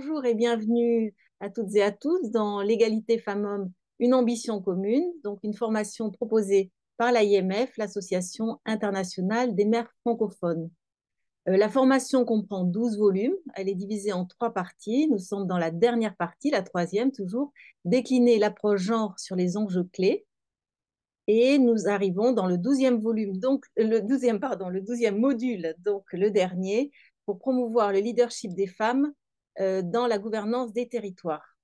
Bonjour et bienvenue à toutes et à tous dans l'égalité femmes-hommes, une ambition commune, donc une formation proposée par l'AIMF, l'Association internationale des mères francophones. La formation comprend 12 volumes, elle est divisée en 3 parties. Nous sommes dans la dernière partie, la troisième toujours, décliner l'approche genre sur les enjeux clés. Et nous arrivons dans le 12e volume, donc le 12e module, donc le dernier, pour promouvoir le leadership des femmes dans la gouvernance des territoires.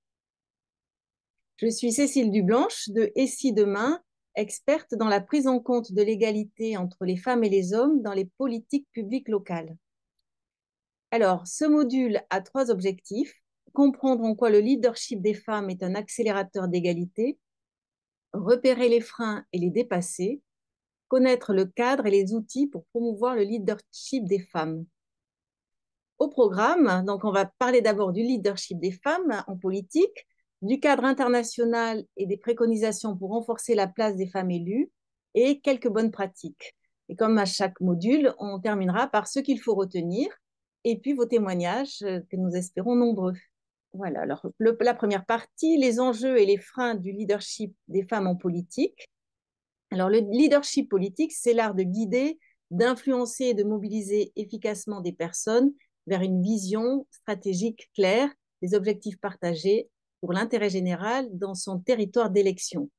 Je suis Cécile Dublanche de Et si demain, experte dans la prise en compte de l'égalité entre les femmes et les hommes dans les politiques publiques locales. Alors, ce module a 3 objectifs: comprendre en quoi le leadership des femmes est un accélérateur d'égalité, repérer les freins et les dépasser, connaître le cadre et les outils pour promouvoir le leadership des femmes. Au programme, donc on va parler d'abord du leadership des femmes en politique, du cadre international et des préconisations pour renforcer la place des femmes élues et quelques bonnes pratiques. Et comme à chaque module, on terminera par ce qu'il faut retenir et puis vos témoignages que nous espérons nombreux. Voilà, alors la première partie, les enjeux et les freins du leadership des femmes en politique. Alors, le leadership politique, c'est l'art de guider, d'influencer et de mobiliser efficacement des personnes vers une vision stratégique claire, des objectifs partagés pour l'intérêt général dans son territoire d'élection.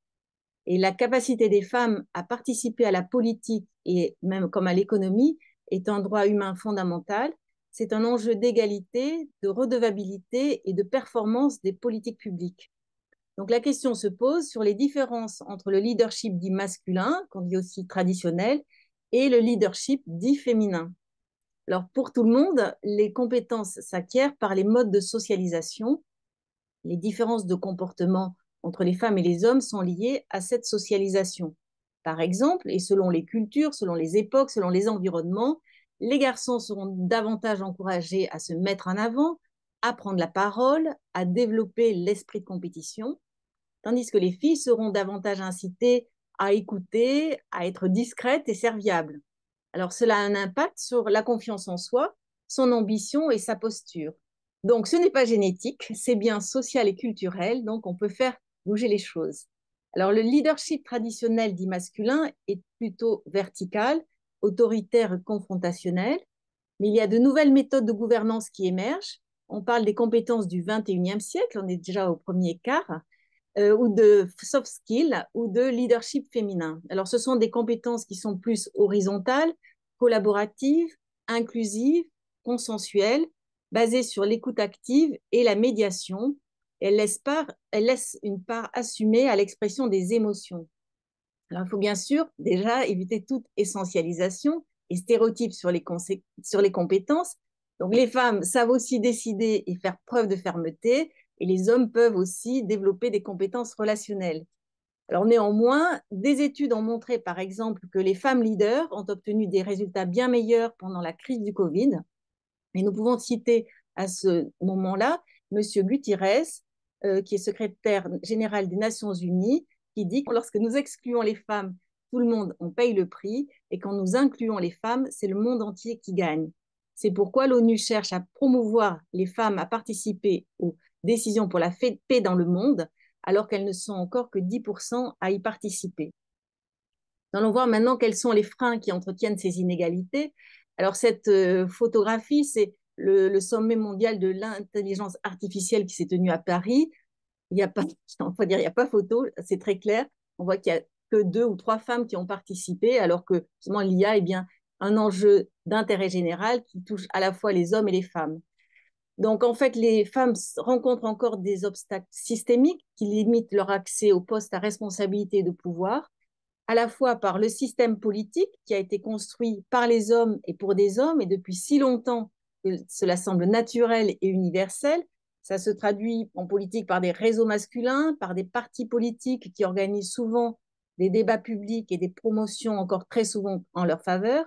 Et la capacité des femmes à participer à la politique et même comme à l'économie est un droit humain fondamental. C'est un enjeu d'égalité, de redevabilité et de performance des politiques publiques. Donc la question se pose sur les différences entre le leadership dit masculin, qu'on dit aussi traditionnel, et le leadership dit féminin. Alors pour tout le monde, les compétences s'acquièrent par les modes de socialisation. Les différences de comportement entre les femmes et les hommes sont liées à cette socialisation. Par exemple, et selon les cultures, selon les époques, selon les environnements, les garçons seront davantage encouragés à se mettre en avant, à prendre la parole, à développer l'esprit de compétition, tandis que les filles seront davantage incitées à écouter, à être discrètes et serviables. Alors cela a un impact sur la confiance en soi, son ambition et sa posture. Donc ce n'est pas génétique, c'est bien social et culturel, donc on peut faire bouger les choses. Alors le leadership traditionnel dit masculin est plutôt vertical, autoritaire et confrontationnel, mais il y a de nouvelles méthodes de gouvernance qui émergent. On parle des compétences du 21e siècle, on est déjà au premier quart, ou de soft skills ou de leadership féminin. Alors, ce sont des compétences qui sont plus horizontales, collaboratives, inclusives, consensuelles, basées sur l'écoute active et la médiation. Elles laissent une part assumée à l'expression des émotions. Alors, il faut bien sûr déjà éviter toute essentialisation et stéréotypes sur les compétences. Donc, les femmes savent aussi décider et faire preuve de fermeté, et les hommes peuvent aussi développer des compétences relationnelles. Alors, néanmoins, des études ont montré, par exemple, que les femmes leaders ont obtenu des résultats bien meilleurs pendant la crise du Covid. Et nous pouvons citer à ce moment-là M. Guterres, qui est secrétaire général des Nations Unies, qui dit que lorsque nous excluons les femmes, tout le monde en paye le prix, et quand nous incluons les femmes, c'est le monde entier qui gagne. C'est pourquoi l'ONU cherche à promouvoir les femmes à participer aux décisions pour la paix dans le monde, alors qu'elles ne sont encore que 10% à y participer. Nous allons voir maintenant quels sont les freins qui entretiennent ces inégalités. Alors cette photographie, c'est le sommet mondial de l'intelligence artificielle qui s'est tenu à Paris. Il n'y a pas, on peut dire, il n'y a pas photo, c'est très clair. On voit qu'il n'y a que 2 ou 3 femmes qui ont participé, alors que justement l'IA est bien un enjeu d'intérêt général qui touche à la fois les hommes et les femmes. Donc en fait, les femmes rencontrent encore des obstacles systémiques qui limitent leur accès aux postes à responsabilité et de pouvoir, à la fois par le système politique qui a été construit par les hommes et pour des hommes, et depuis si longtemps que cela semble naturel et universel. Ça se traduit en politique par des réseaux masculins, par des partis politiques qui organisent souvent des débats publics et des promotions encore très souvent en leur faveur.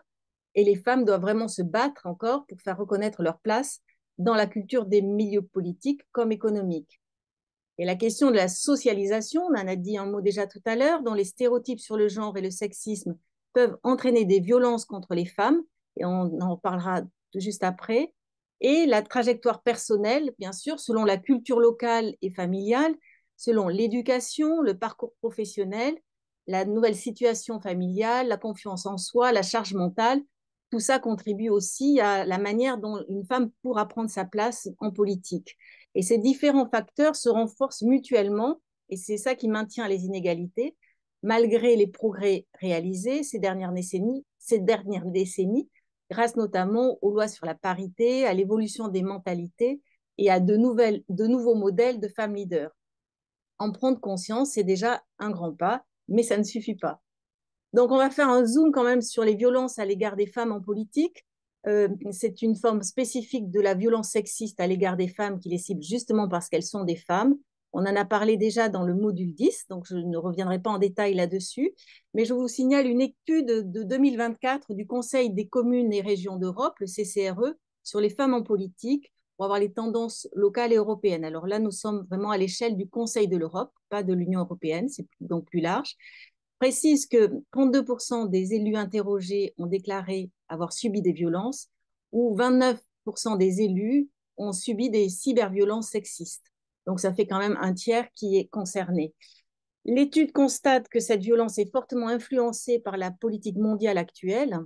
Et les femmes doivent vraiment se battre encore pour faire reconnaître leur place dans la culture des milieux politiques comme économiques. Et la question de la socialisation, on en a dit un mot déjà tout à l'heure, dont les stéréotypes sur le genre et le sexisme peuvent entraîner des violences contre les femmes, et on en parlera juste après. Et la trajectoire personnelle, bien sûr, selon la culture locale et familiale, selon l'éducation, le parcours professionnel, la nouvelle situation familiale, la confiance en soi, la charge mentale, tout ça contribue aussi à la manière dont une femme pourra prendre sa place en politique. Et ces différents facteurs se renforcent mutuellement, et c'est ça qui maintient les inégalités, malgré les progrès réalisés ces dernières décennies, grâce notamment aux lois sur la parité, à l'évolution des mentalités et à de nouveaux modèles de femmes leaders. En prendre conscience, c'est déjà un grand pas, mais ça ne suffit pas. Donc, on va faire un zoom quand même sur les violences à l'égard des femmes en politique. C'est une forme spécifique de la violence sexiste à l'égard des femmes qui les cible justement parce qu'elles sont des femmes. On en a parlé déjà dans le module 10, donc je ne reviendrai pas en détail là-dessus, mais je vous signale une étude de 2024 du Conseil des communes et régions d'Europe, le CCRE, sur les femmes en politique pour avoir les tendances locales et européennes. Alors là, nous sommes vraiment à l'échelle du Conseil de l'Europe, pas de l'Union européenne, c'est donc plus large. Précise que 32% des élus interrogés ont déclaré avoir subi des violences ou 29% des élus ont subi des cyberviolences sexistes. Donc, ça fait quand même un tiers qui est concerné. L'étude constate que cette violence est fortement influencée par la politique mondiale actuelle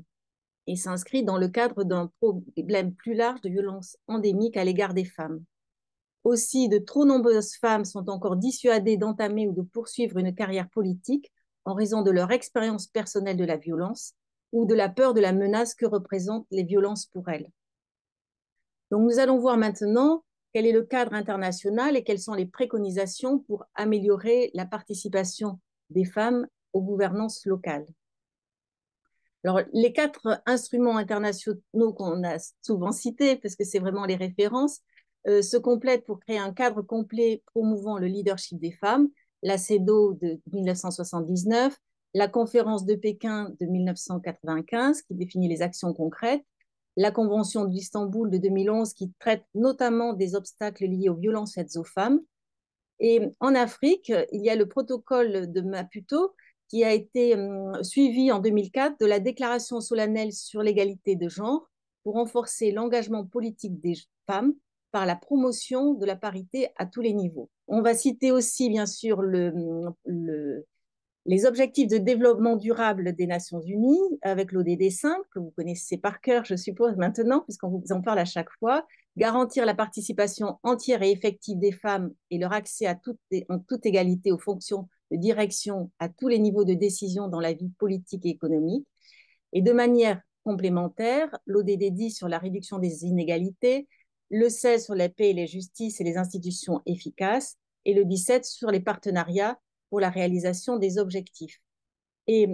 et s'inscrit dans le cadre d'un problème plus large de violence endémique à l'égard des femmes. Aussi, de trop nombreuses femmes sont encore dissuadées d'entamer ou de poursuivre une carrière politique en raison de leur expérience personnelle de la violence ou de la peur de la menace que représentent les violences pour elles. Donc, nous allons voir maintenant quel est le cadre international et quelles sont les préconisations pour améliorer la participation des femmes aux gouvernances locales. Alors, les 4 instruments internationaux qu'on a souvent cités, parce que c'est vraiment les références, se complètent pour créer un cadre complet promouvant le leadership des femmes, la CEDAW de 1979, la conférence de Pékin de 1995 qui définit les actions concrètes, la Convention d'Istanbul de 2011 qui traite notamment des obstacles liés aux violences faites aux femmes. Et en Afrique, il y a le protocole de Maputo qui a été suivi en 2004 de la déclaration solennelle sur l'égalité de genre pour renforcer l'engagement politique des femmes par la promotion de la parité à tous les niveaux. On va citer aussi, bien sûr, les objectifs de développement durable des Nations Unies avec l'ODD 5, que vous connaissez par cœur, je suppose, maintenant, puisqu'on vous en parle à chaque fois, garantir la participation entière et effective des femmes et leur accès en toute égalité aux fonctions de direction à tous les niveaux de décision dans la vie politique et économique. Et de manière complémentaire, l'ODD 10 sur la réduction des inégalités, le 16 sur la paix et la justice et les institutions efficaces, et le 17 sur les partenariats pour la réalisation des objectifs. Et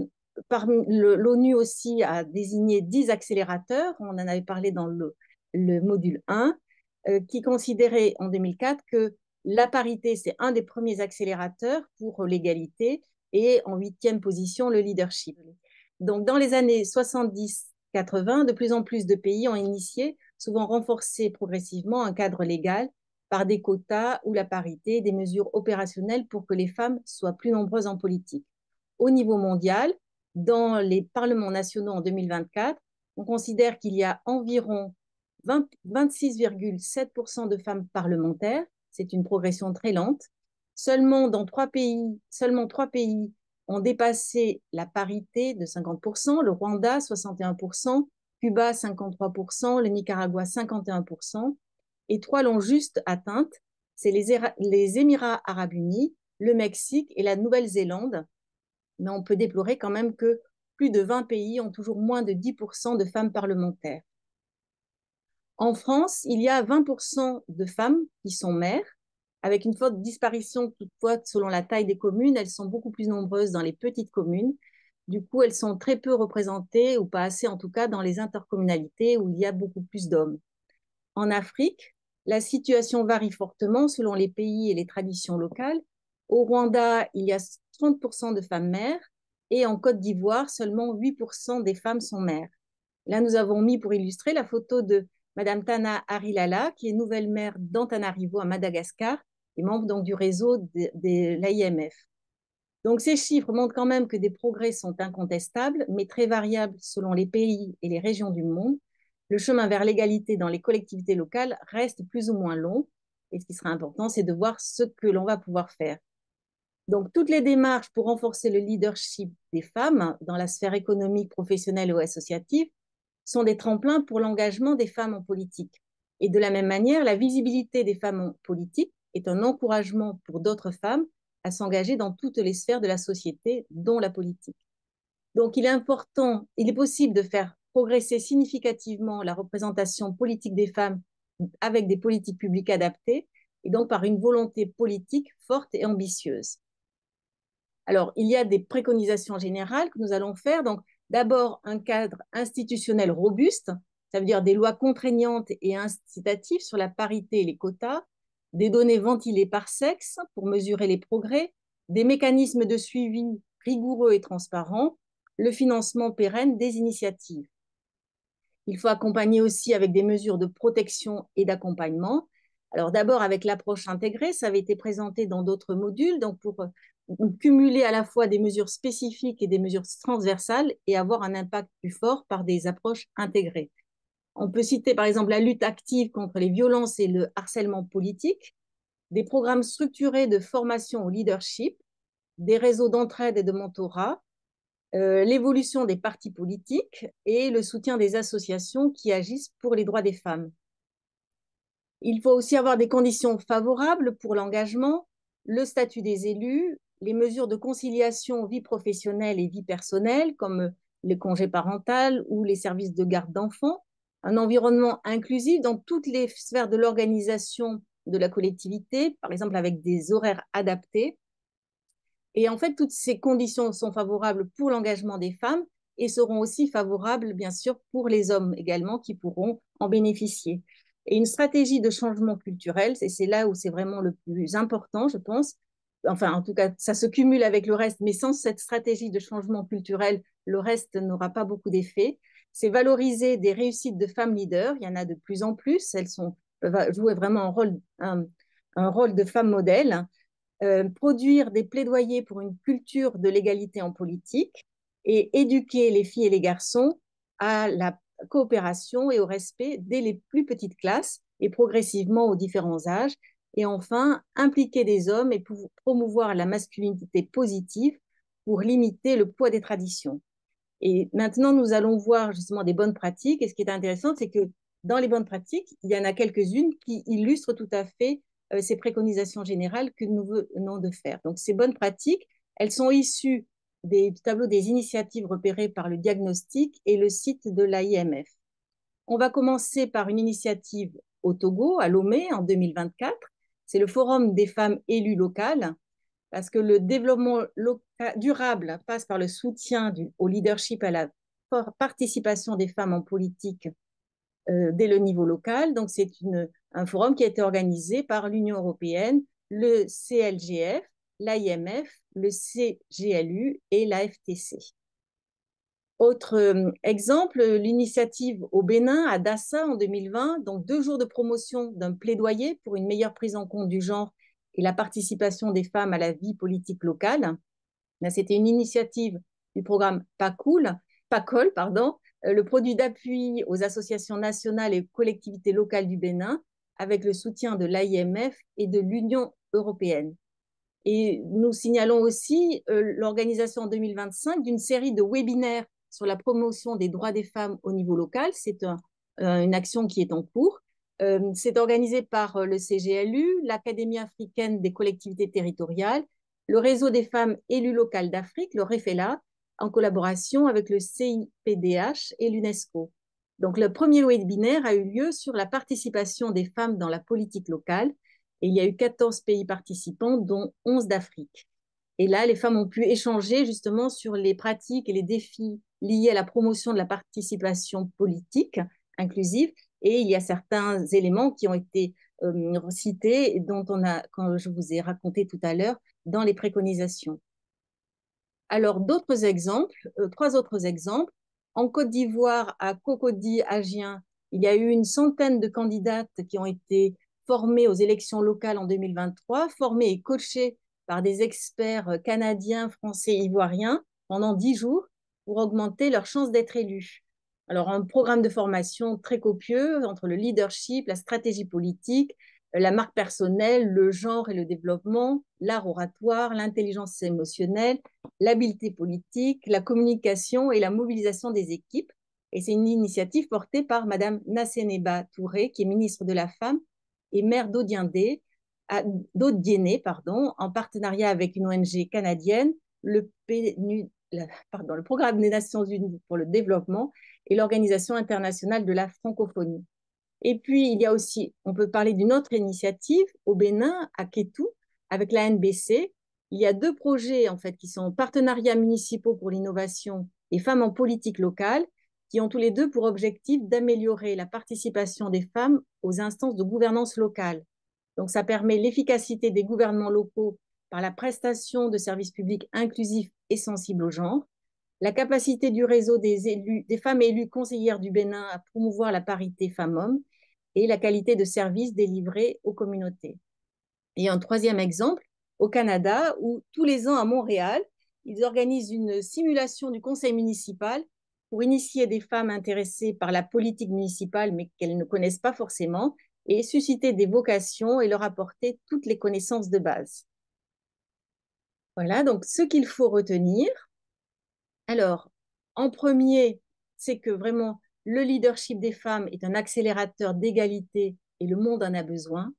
l'ONU aussi a désigné 10 accélérateurs, on en avait parlé dans le module 1, qui considérait en 2004 que la parité, c'est un des premiers accélérateurs pour l'égalité, et en 8e position, le leadership. Donc, dans les années 70-80, de plus en plus de pays ont initié, souvent renforcé progressivement, un cadre légal par des quotas ou la parité, des mesures opérationnelles pour que les femmes soient plus nombreuses en politique. Au niveau mondial, dans les parlements nationaux en 2024, on considère qu'il y a environ 26,7% de femmes parlementaires. C'est une progression très lente. Seulement 3 pays ont dépassé la parité de 50%, le Rwanda 61%, Cuba 53%, le Nicaragua 51%, et 3 l'ont juste atteinte, c'est les Émirats arabes unis, le Mexique et la Nouvelle-Zélande. Mais on peut déplorer quand même que plus de 20 pays ont toujours moins de 10% de femmes parlementaires. En France, il y a 20% de femmes qui sont maires, avec une forte disparition toutefois selon la taille des communes. Elles sont beaucoup plus nombreuses dans les petites communes. Du coup, elles sont très peu représentées, ou pas assez en tout cas, dans les intercommunalités où il y a beaucoup plus d'hommes. En Afrique, la situation varie fortement selon les pays et les traditions locales. Au Rwanda, il y a 30% de femmes maires et en Côte d'Ivoire, seulement 8% des femmes sont maires. Là, nous avons mis pour illustrer la photo de Madame Tana Arilala, qui est nouvelle maire d'Antananarivo à Madagascar et membre donc du réseau de l'AIMF. Donc ces chiffres montrent quand même que des progrès sont incontestables, mais très variables selon les pays et les régions du monde. le chemin vers l'égalité dans les collectivités locales reste plus ou moins long. Et ce qui sera important, c'est de voir ce que l'on va pouvoir faire. Donc, toutes les démarches pour renforcer le leadership des femmes dans la sphère économique, professionnelle ou associative sont des tremplins pour l'engagement des femmes en politique. Et de la même manière, la visibilité des femmes en politique est un encouragement pour d'autres femmes à s'engager dans toutes les sphères de la société, dont la politique. Donc, il est possible de faire progresser significativement la représentation politique des femmes avec des politiques publiques adaptées et donc par une volonté politique forte et ambitieuse. Alors, il y a des préconisations générales que nous allons faire. Donc, d'abord, un cadre institutionnel robuste, ça veut dire des lois contraignantes et incitatives sur la parité et les quotas, des données ventilées par sexe pour mesurer les progrès, des mécanismes de suivi rigoureux et transparents, le financement pérenne des initiatives. Il faut accompagner aussi avec des mesures de protection et d'accompagnement. Alors d'abord avec l'approche intégrée, ça avait été présenté dans d'autres modules, donc pour cumuler à la fois des mesures spécifiques et des mesures transversales et avoir un impact plus fort par des approches intégrées. On peut citer par exemple la lutte active contre les violences et le harcèlement politique, des programmes structurés de formation au leadership, des réseaux d'entraide et de mentorat, l'évolution des partis politiques et le soutien des associations qui agissent pour les droits des femmes. Il faut aussi avoir des conditions favorables pour l'engagement, le statut des élus, les mesures de conciliation vie professionnelle et vie personnelle, comme le congé parental ou les services de garde d'enfants, un environnement inclusif dans toutes les sphères de l'organisation de la collectivité, par exemple avec des horaires adaptés. Et en fait, toutes ces conditions sont favorables pour l'engagement des femmes et seront aussi favorables, bien sûr, pour les hommes également qui pourront en bénéficier. Et une stratégie de changement culturel, c'est là où c'est vraiment le plus important, je pense. Enfin, en tout cas, ça se cumule avec le reste, mais sans cette stratégie de changement culturel, le reste n'aura pas beaucoup d'effet. C'est valoriser des réussites de femmes leaders. Il y en a de plus en plus. Elles peuvent jouer vraiment un rôle de femmes modèles. Produire des plaidoyers pour une culture de l'égalité en politique et éduquer les filles et les garçons à la coopération et au respect dès les plus petites classes et progressivement aux différents âges. Et enfin, impliquer des hommes et promouvoir la masculinité positive pour limiter le poids des traditions. Et maintenant, nous allons voir justement des bonnes pratiques. Et ce qui est intéressant, c'est que dans les bonnes pratiques, il y en a quelques-unes qui illustrent tout à fait ces préconisations générales que nous venons de faire. Donc, ces bonnes pratiques, elles sont issues du tableau des initiatives repérées par le diagnostic et le site de l'AIMF. On va commencer par une initiative au Togo, à Lomé, en 2024. C'est le Forum des femmes élues locales, parce que le développement durable passe par le soutien au leadership, à la participation des femmes en politique dès le niveau local. Donc, c'est un forum qui a été organisé par l'Union européenne, le CLGF, l'AIMF, le CGLU et la FTC. Autre exemple, l'initiative au Bénin, à Dassa, en 2020, donc 2 jours de promotion d'un plaidoyer pour une meilleure prise en compte du genre et la participation des femmes à la vie politique locale. C'était une initiative du programme PACOL, le produit d'appui aux associations nationales et collectivités locales du Bénin, avec le soutien de l'AIMF et de l'Union européenne. Et nous signalons aussi l'organisation en 2025 d'une série de webinaires sur la promotion des droits des femmes au niveau local. C'est une action qui est en cours. C'est organisé par le CGLU, l'Académie africaine des collectivités territoriales, le réseau des femmes élues locales d'Afrique, le REFELA, en collaboration avec le CIPDH et l'UNESCO. Donc, le premier webinaire a eu lieu sur la participation des femmes dans la politique locale et il y a eu 14 pays participants, dont 11 d'Afrique. Et là, les femmes ont pu échanger justement sur les pratiques et les défis liés à la promotion de la participation politique inclusive. Et il y a certains éléments qui ont été cités, quand je vous ai raconté tout à l'heure, dans les préconisations. Alors, d'autres exemples, 3 autres exemples. En Côte d'Ivoire, à Cocody-Agien, il y a eu une centaine de candidates qui ont été formées aux élections locales en 2023, formées et coachées par des experts canadiens, français, ivoiriens pendant 10 jours pour augmenter leurs chances d'être élus. Alors, un programme de formation très copieux entre le leadership, la stratégie politique, la marque personnelle, le genre et le développement, l'art oratoire, l'intelligence émotionnelle, l'habileté politique, la communication et la mobilisation des équipes. Et c'est une initiative portée par Madame Nasseneba Touré, qui est ministre de la Femme et maire d'Odiéné, pardon, en partenariat avec une ONG canadienne, le Programme des Nations Unies pour le développement et l'Organisation internationale de la francophonie. Et puis, il y a aussi, on peut parler d'une autre initiative au Bénin, à Kétou, avec la NBC. Il y a deux projets, en fait, qui sont partenariats municipaux pour l'innovation et femmes en politique locale, qui ont tous les deux pour objectif d'améliorer la participation des femmes aux instances de gouvernance locale. Donc, ça permet l'efficacité des gouvernements locaux par la prestation de services publics inclusifs et sensibles au genre, la capacité du réseau des femmes élues conseillères du Bénin à promouvoir la parité femmes-hommes et la qualité de services délivrés aux communautés. Et un troisième exemple, au Canada, où tous les ans à Montréal, ils organisent une simulation du conseil municipal pour initier des femmes intéressées par la politique municipale, mais qu'elles ne connaissent pas forcément, et susciter des vocations et leur apporter toutes les connaissances de base. Voilà, donc ce qu'il faut retenir. Alors, en premier, c'est que vraiment le leadership des femmes est un accélérateur d'égalité et le monde en a besoin.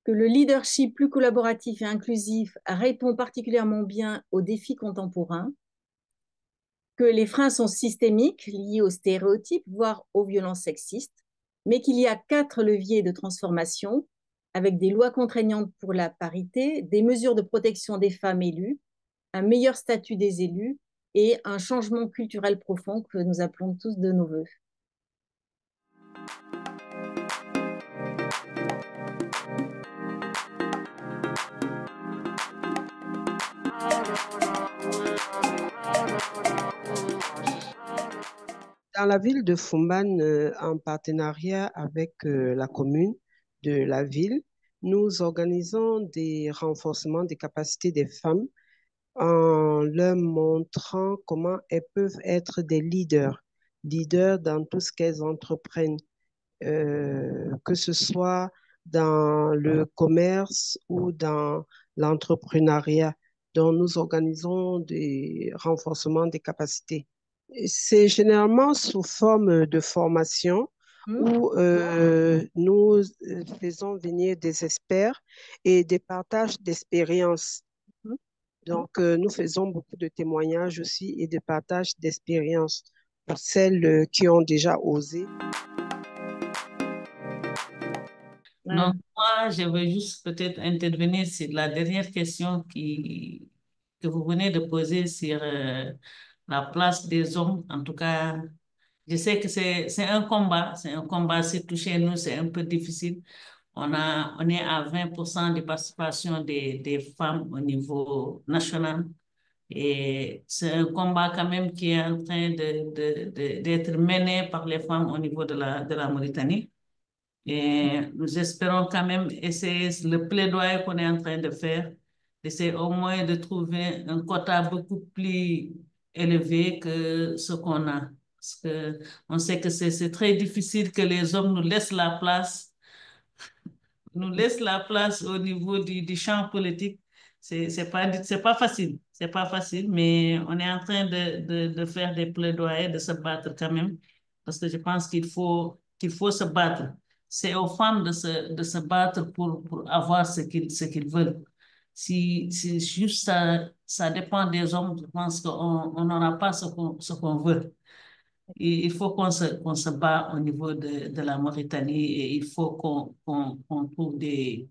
Que le leadership plus collaboratif et inclusif répond particulièrement bien aux défis contemporains. Que les freins sont systémiques, liés aux stéréotypes, voire aux violences sexistes, mais qu'il y a 4 leviers de transformation avec des lois contraignantes pour la parité, des mesures de protection des femmes élues, un meilleur statut des élus et un changement culturel profond que nous appelons tous de nos voeux. Dans la ville de Fumban, en partenariat avec la commune de la ville, nous organisons des renforcements des capacités des femmes en leur montrant comment elles peuvent être des leaders dans tout ce qu'elles entreprennent, que ce soit dans le commerce ou dans l'entrepreneuriat. Donc, nous organisons des renforcements des capacités. C'est généralement sous forme de formation où nous faisons venir des experts et des partages d'expériences. Donc, nous faisons beaucoup de témoignages aussi et de partages d'expériences pour celles qui ont déjà osé. Donc, moi, je veux juste peut-être intervenir sur la dernière question que vous venez de poser sur la place des hommes. En tout cas, je sais que c'est un combat, surtout chez nous, c'est un peu difficile. On est à 20% de participation des femmes au niveau national. Et c'est un combat quand même qui est en train d'être mené par les femmes au niveau de la Mauritanie. Et nous espérons quand même essayer le plaidoyer qu'on est en train de faire, d'essayer au moins de trouver un quota beaucoup plus élevé que ce qu'on a. Parce que on sait que c'est très difficile que les hommes nous laissent la place au niveau du champ politique. C'est pas facile. C'est pas facile, mais on est en train de faire des plaidoyers, de se battre quand même. Parce que je pense qu'il faut se battre. C'est aux femmes de se battre pour avoir ce qu'ils veulent. Si juste ça dépend des hommes, je pense qu'on n'aura pas ce qu'on veut. Il faut qu'on se bat au niveau de la Mauritanie et il faut qu'on trouve qu'il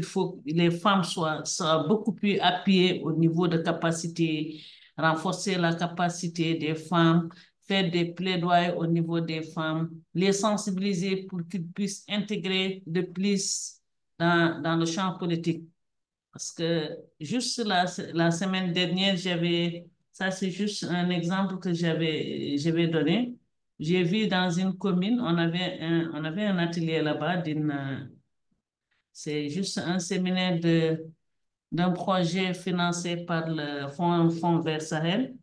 faut que les femmes soient beaucoup plus appuyées au niveau de capacité, renforcer la capacité des femmes, faire des plaidoyers au niveau des femmes, les sensibiliser pour qu'ils puissent intégrer de plus dans le champ politique. Parce que juste la semaine dernière, ça c'est juste un exemple que j'avais donné. J'ai vu dans une commune, on avait un atelier là-bas c'est juste un séminaire d'un projet financé par le Fonds Vert Sahel.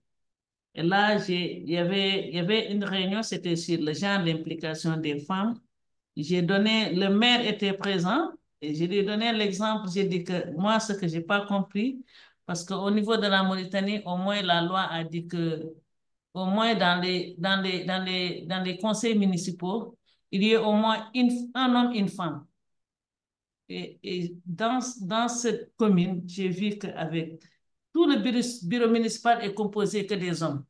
Et là, il y avait une réunion, c'était sur le genre d'implication des femmes. J'ai donné, le maire était présent et je lui ai donné l'exemple. J'ai dit que moi, ce que j'ai pas compris, parce qu'au niveau de la Mauritanie, au moins la loi a dit que, au moins dans les conseils municipaux, il y a au moins un homme, une femme. Et dans cette commune, j'ai vu qu'avec tout le bureau municipal est composé que des hommes.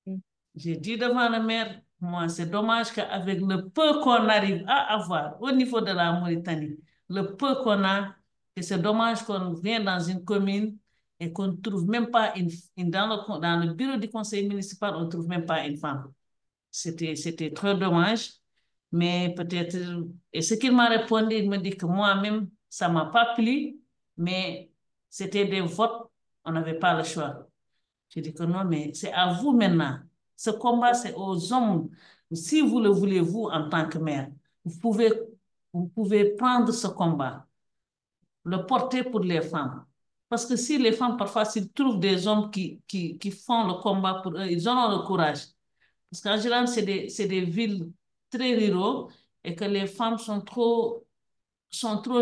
Mm. J'ai dit devant le maire, moi, c'est dommage qu'avec le peu qu'on arrive à avoir au niveau de la Mauritanie, le peu qu'on a, et c'est dommage qu'on vienne dans une commune et qu'on ne trouve même pas dans le bureau du conseil municipal, on ne trouve même pas une femme. C'était trop dommage, mais peut-être, et ce qu'il m'a répondu, il me dit que moi-même, ça ne m'a pas plu, mais c'était des votes, on n'avait pas le choix. Je dis que non, mais c'est à vous maintenant. Ce combat, c'est aux hommes. Si vous le voulez, vous, en tant que maire, vous pouvez prendre ce combat, le porter pour les femmes. Parce que si les femmes, parfois, s'ils trouvent des hommes qui font le combat pour eux, ils auront le courage. Parce qu'en général, c'est des villes très ruraux et que les femmes sont trop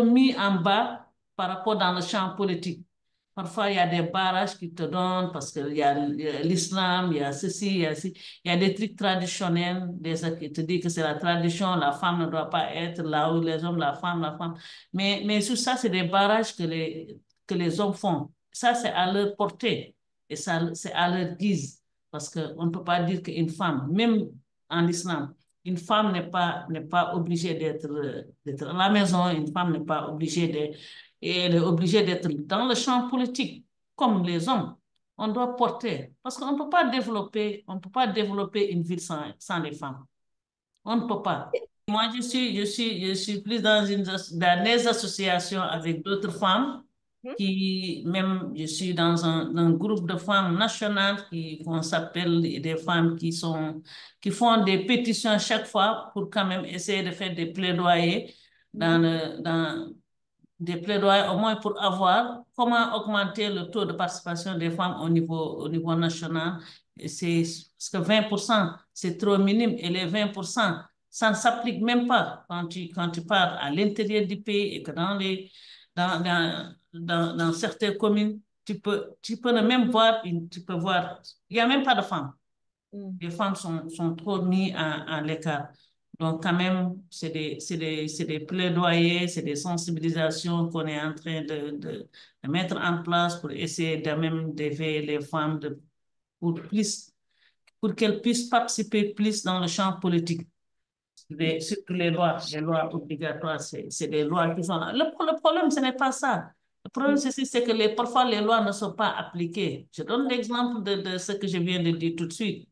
mis en bas par rapport dans le champ politique. Parfois, il y a des barrages qui te donnent parce qu'il y a l'islam, il y a ceci, il y a des trucs traditionnels, des qui te disent que c'est la tradition, la femme ne doit pas être là où les hommes, la femme, la femme. Mais sur ça, c'est des barrages que les hommes font. Ça, c'est à leur portée et ça, c'est à leur guise. Parce qu'on ne peut pas dire qu'une femme, même en islam, une femme n'est pas obligée d'être à la maison, une femme n'est pas obligée et elle est obligée d'être dans le champ politique, comme les hommes. On doit porter, parce qu'on ne peut pas développer une ville sans les femmes. On ne peut pas. Moi, je suis plus dans des associations avec d'autres femmes même, je suis dans un groupe de femmes nationales qu'on s'appelle des femmes qui font des pétitions chaque fois pour quand même essayer de faire des plaidoyers dans des plaidoyers au moins pour avoir comment augmenter le taux de participation des femmes au niveau national. C'est parce que 20%, c'est trop minime et les 20%, ça ne s'applique même pas quand tu pars à l'intérieur du pays et que dans, dans, dans certaines communes, tu peux ne même voir, tu peux voir, il n'y a même pas de femmes. Les femmes sont trop mises à l'écart. Donc, quand même, c'est des plaidoyers, c'est des sensibilisations qu'on est en train de mettre en place pour essayer de même d'éveiller les femmes pour qu'elles puissent participer plus dans le champ politique. Surtout les lois obligatoires, c'est des lois qui sont là. Le problème, ce n'est pas ça. Le problème, c'est que parfois, les lois ne sont pas appliquées. Je donne l'exemple de ce que je viens de dire tout de suite.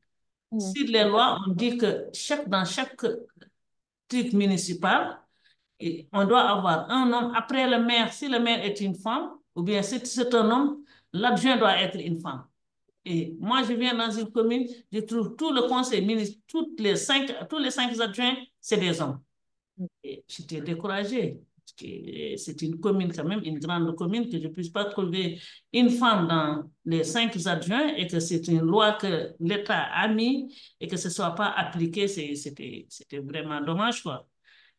Si les lois, on dit que dans chaque truc municipal, on doit avoir un homme. Après le maire, si le maire est une femme, ou bien si c'est un homme, l'adjoint doit être une femme. Et moi, je viens dans une commune, je trouve tout le conseil municipal, tous les cinq adjoints, c'est des hommes. Et j'étais découragée. C'est une commune quand même, une grande commune, que je ne puisse pas trouver une femme dans les 5 adjoints et que c'est une loi que l'État a mis et que ce ne soit pas appliqué, c'était vraiment dommage, quoi.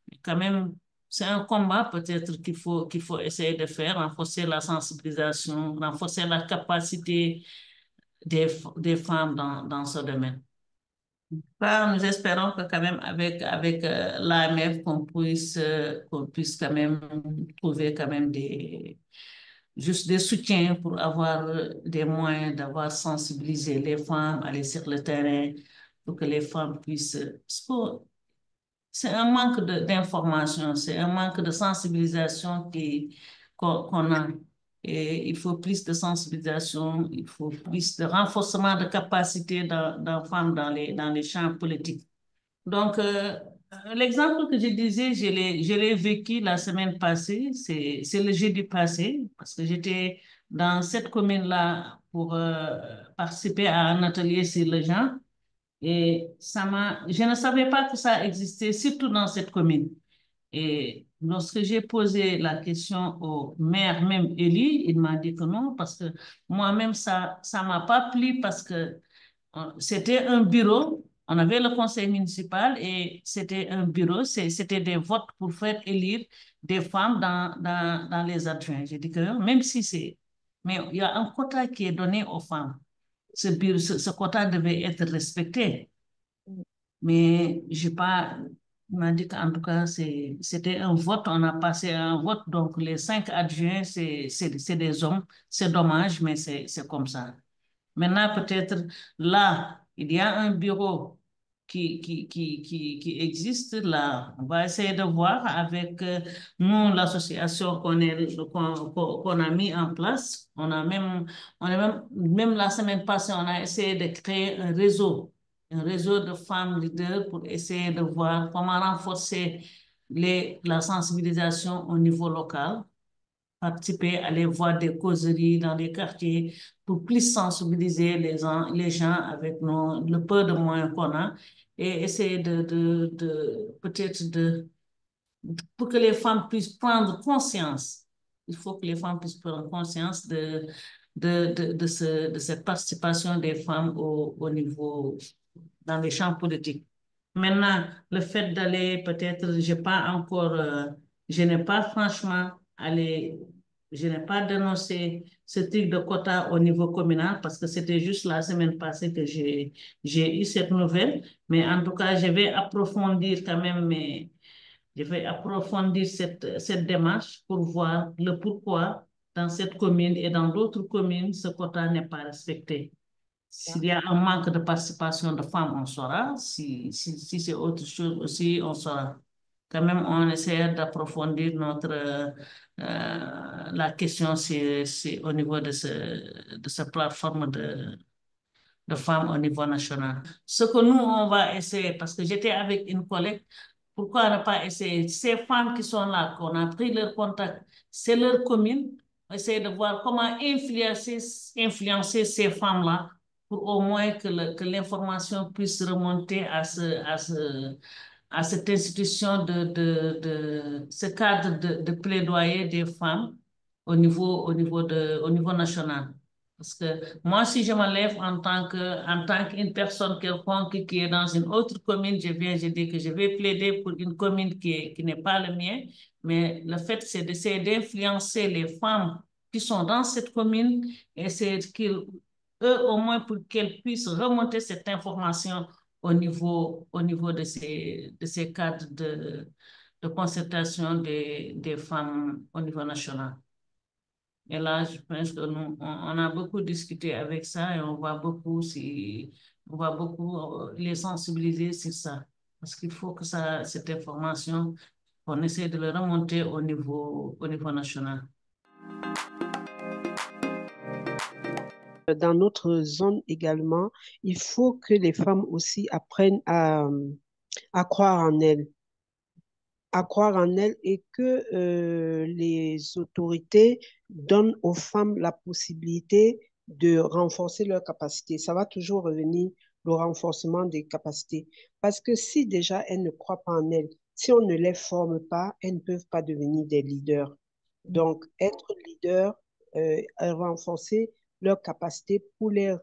Mais quand même, c'est un combat peut-être qu'il faut essayer de faire, renforcer la sensibilisation, renforcer la capacité des femmes dans ce domaine. Là, nous espérons que quand même avec l'AMF qu'on puisse quand même trouver quand même juste des soutiens pour avoir des moyens d'avoir sensibilisé les femmes, aller sur le terrain pour que les femmes puissent. C'est un manque d'information, c'est un manque de sensibilisation qu'on a. Et il faut plus de sensibilisation, il faut plus de renforcement de capacité dans femmes dans les champs politiques. Donc, l'exemple que je disais, je l'ai vécu la semaine passée, c'est le jeudi passé, parce que j'étais dans cette commune-là pour participer à un atelier sur le genre. Et je ne savais pas que ça existait, surtout dans cette commune. Et lorsque j'ai posé la question au maire même élu, il m'a dit que non, parce que moi-même, ça m'a pas plu parce que c'était un bureau. On avait le conseil municipal et c'était un bureau. C'était des votes pour faire élire des femmes dans les adjoints. J'ai dit que même si c'est... Mais il y a un quota qui est donné aux femmes. Ce quota devait être respecté. Mais j'ai pas... Il m'a dit qu'en tout cas, c'était un vote. On a passé un vote. Donc, les 5 adjoints, c'est des hommes. C'est dommage, mais c'est comme ça. Maintenant, peut-être là, il y a un bureau qui existe là. On va essayer de voir avec nous, l'association qu'on a mis en place. Même la semaine passée, on a essayé de créer un réseau de femmes leaders pour essayer de voir comment renforcer la sensibilisation au niveau local, participer, aller voir des causeries dans les quartiers pour plus sensibiliser les gens avec le peu de moyens qu'on a et essayer peut-être pour que les femmes puissent prendre conscience. Il faut que les femmes puissent prendre conscience de cette participation des femmes au niveau, dans les champs politiques. Maintenant, le fait d'aller, peut-être, je n'ai pas franchement allé, je n'ai pas dénoncé ce type de quota au niveau communal parce que c'était juste la semaine passée que j'ai eu cette nouvelle. Mais en tout cas, je vais approfondir cette démarche pour voir le pourquoi dans cette commune et dans d'autres communes, ce quota n'est pas respecté. S'il y a un manque de participation de femmes, on saura. Si c'est autre chose aussi, on saura. Quand même, on essaie d'approfondir la question c'est au niveau de cette plateforme de femmes au niveau national. Ce que nous, on va essayer, parce que j'étais avec une collègue, pourquoi ne pas essayer? Ces femmes qui sont là, qu'on a pris leur contact, c'est leur commune, essayer de voir comment influencer ces femmes-là pour au moins que l'information puisse remonter à cette institution ce cadre de plaidoyer des femmes au niveau national. Parce que moi, si je me lève en tant qu'une personne quelconque qui est dans une autre commune, je dis que je vais plaider pour une commune qui n'est pas le mien, mais le fait, c'est d'essayer d'influencer les femmes qui sont dans cette commune et c'est eux, au moins, pour qu'elles puissent remonter cette information au niveau de ces cadres de concertation des femmes au niveau national. Et là, je pense que on a beaucoup discuté avec ça et on va beaucoup les sensibiliser sur ça. Parce qu'il faut que cette information, on essaie de le remonter au niveau national. Dans notre zone également, il faut que les femmes aussi apprennent à croire en elles, et que les autorités donnent aux femmes la possibilité de renforcer leurs capacités. Ça va toujours revenir le renforcement des capacités. Parce que si déjà elles ne croient pas en elles, si on ne les forme pas, elles ne peuvent pas devenir des leaders. Donc, être leader, renforcer leurs capacités pour les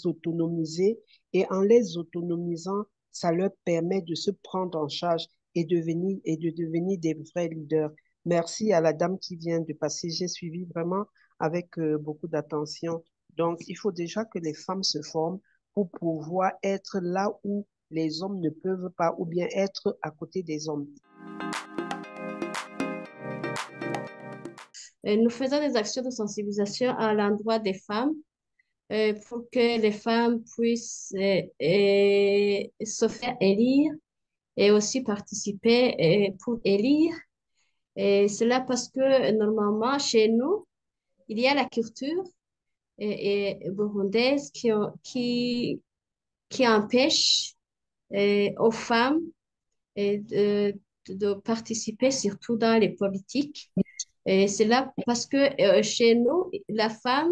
autonomiser. Et en les autonomisant, ça leur permet de se prendre en charge et de devenir des vrais leaders. Merci à la dame qui vient de passer. J'ai suivi vraiment avec beaucoup d'attention. Donc, il faut déjà que les femmes se forment pour pouvoir être là où les hommes ne peuvent pas, ou bien être à côté des hommes. Nous faisons des actions de sensibilisation à l'endroit des femmes pour que les femmes puissent se faire élire et aussi participer pour élire. Et cela parce que normalement, chez nous, il y a la culture burundaise qui empêche aux femmes de participer, surtout dans les politiques. Et c'est là parce que chez nous, la femme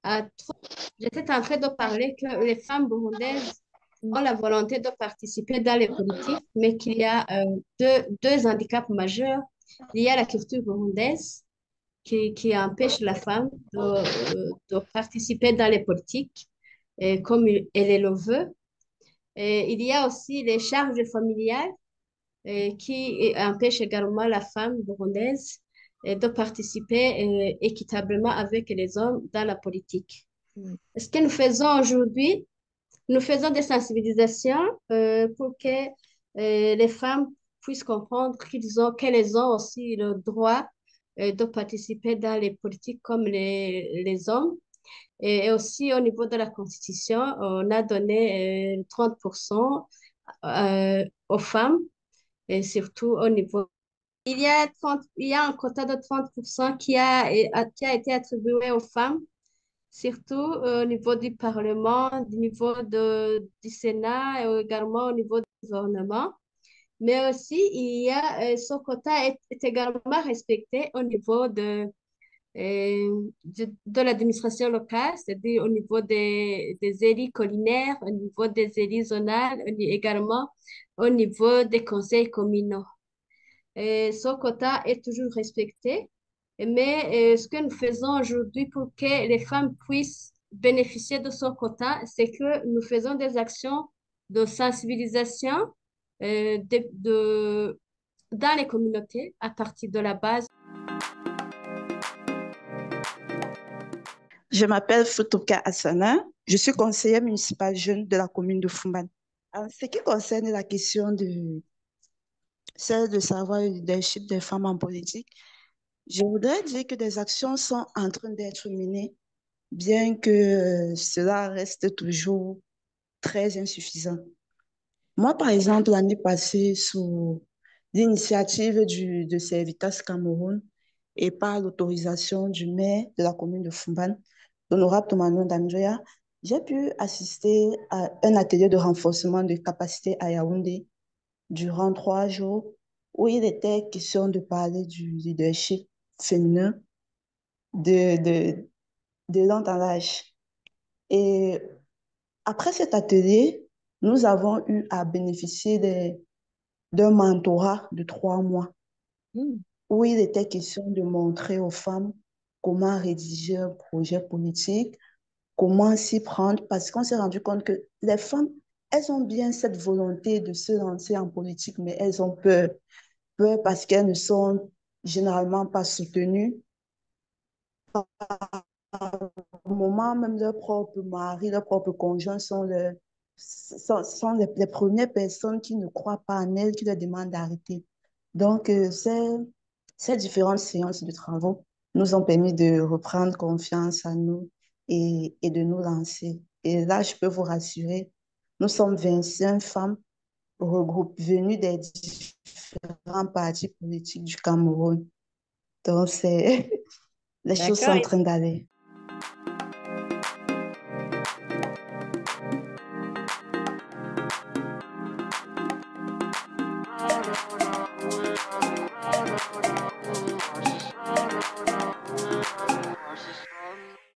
a trop... J'étais en train de parler que les femmes burundaises ont la volonté de participer dans les politiques, mais qu'il y a deux handicaps majeurs. Il y a la culture burundaise qui empêche la femme de participer dans les politiques. comme elle le veut. Et il y a aussi les charges familiales qui empêchent également la femme burundaise de participer équitablement avec les hommes dans la politique. Ce que nous faisons aujourd'hui, nous faisons des sensibilisations pour que les femmes puissent comprendre qu'elles ont aussi le droit de participer dans les politiques comme les hommes. Et aussi au niveau de la Constitution, on a donné 30% aux femmes, et surtout au niveau. Il y a un quota de 30% qui a été attribué aux femmes, surtout au niveau du Parlement, du niveau du Sénat et également au niveau du gouvernement. Mais aussi, ce quota est également respecté au niveau de l'administration locale, c'est-à-dire au niveau des élus collinaires, au niveau des élus zonales, également au niveau des conseils communaux. Ce quota est toujours respecté, mais ce que nous faisons aujourd'hui pour que les femmes puissent bénéficier de ce quota, c'est que nous faisons des actions de sensibilisation dans les communautés à partir de la base. Je m'appelle Futuka Asana. Je suis conseillère municipale jeune de la commune de Fumban. En ce qui concerne la question celle de savoir le leadership des femmes en politique, je voudrais dire que des actions sont en train d'être menées, bien que cela reste toujours très insuffisant. Moi, par exemple, l'année passée, sous l'initiative de Servitas Cameroun et par l'autorisation du maire de la commune de Fumban, l'honorable Toumano Danjoya, j'ai pu assister à un atelier de renforcement de capacité à Yaoundé durant 3 jours, où il était question de parler du leadership féminin de, de l'entendage. Et après cet atelier, nous avons eu à bénéficier d'un mentorat de 3 mois, où il était question de montrer aux femmes comment rédiger un projet politique, comment s'y prendre, parce qu'on s'est rendu compte que les femmes, elles ont bien cette volonté de se lancer en politique, mais elles ont peur. Peur parce qu'elles ne sont généralement pas soutenues. Au moment même, leur propre mari, leur propre conjoint sont les premières personnes qui ne croient pas en elles, qui leur demandent d'arrêter. Donc, ces différentes séances de travaux nous ont permis de reprendre confiance en nous et de nous lancer. Et là, je peux vous rassurer, nous sommes 25 femmes venues des différents partis politiques du Cameroun. Donc, les choses sont en train d'aller.